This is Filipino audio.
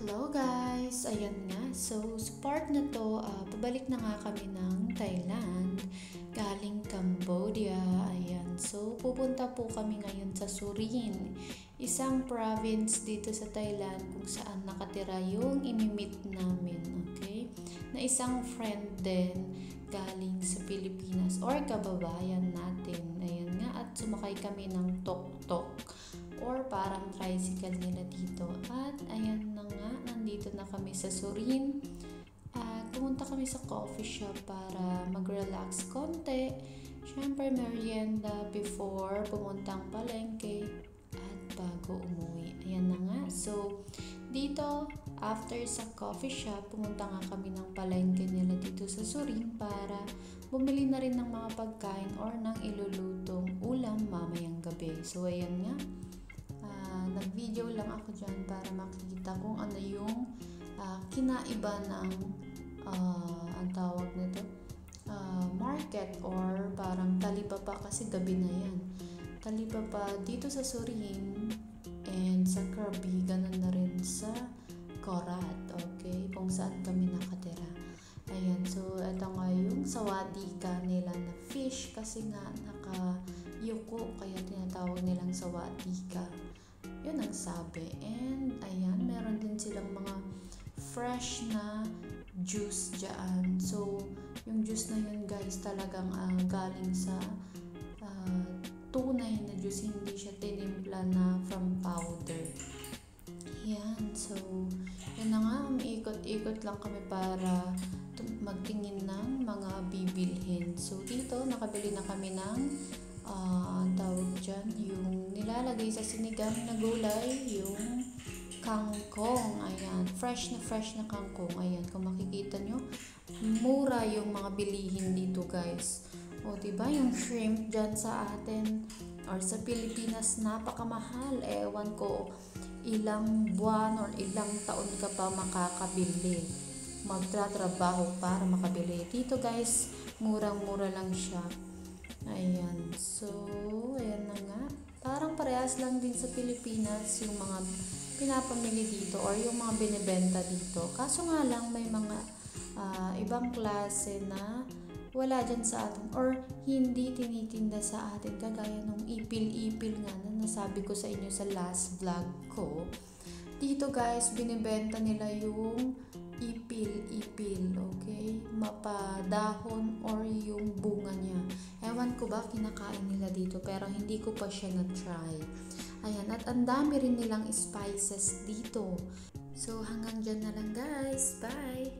Hello guys! Ayan nga, so sa part na to, pabalik na nga kami ng Thailand, galing Cambodia. Ayan, so pupunta po kami ngayon sa Surin, isang province dito sa Thailand kung saan nakatira yung imimit namin, okay? Na isang friend din galing sa Pilipinas or kababayan natin. Ayan nga, at sumakay kami ng tuk-tuk or parang tricycle nila dito. At ayan na nga, nandito na kami sa Surin. Pumunta kami sa coffee shop para mag-relax konti. Syempre merienda before pumuntang palengke at bago umuwi. Ayan na nga. So, dito, after sa coffee shop, pumunta nga kami ng palengke nila dito sa Surin para bumili na rin ng mga pagkain or ng ilulutong ulam mamayang gabi. So, ayan nga. Nag-video lang ako dyan para makikita kung ano yung kinaiba ng ang tawag nito market or parang talipapa kasi gabi na yan. Talipapa dito sa Surin and sa Krabi, ganun na rin sa Korat, okay? Kung saan kami nakatira. Ayan, so ito nga yung sawadika nila na fish kasi nga naka-yuko kaya tinatawag nilang sawadika. Yun ang sabi. And ayan, meron din silang mga fresh na juice dyan. So, yung juice na yun guys talagang galing sa tunay na juice. Hindi siya tinimpla na from powder. Yan. So, yun na nga. Ikot-ikot lang kami para magtingin ng mga bibilhin. So, dito nakabili na kami ng ang tawag dyan, yung nilalagay sa sinigang na gulay, yung kangkong. Ayan, fresh na kangkong. Ayan, kung makikita nyo, mura yung mga bilihin dito guys. O diba, yung shrimp dyan sa atin or sa Pilipinas napakamahal. Ewan ko ilang buwan or ilang taon ka pa makakabili, magtratrabaho para makabili. Dito guys, murang-mura lang siya. Ayan, so ayan na nga, parang parehas lang din sa Pilipinas yung mga pinapamili dito or yung mga binibenta dito, kaso nga lang may mga ibang klase na wala dyan sa atin or hindi tinitinda sa atin, kagaya nung ipil-ipil nga na nasabi ko sa inyo sa last vlog ko. Dito guys, binibenta nila yung ipil-ipil, okay? Mapadahon or yung bunga niya. Ewan ko ba kinakain nila dito pero hindi ko pa siya na-try. Ayan, at ang dami rin nilang spices dito. So hanggang dyan na lang guys. Bye!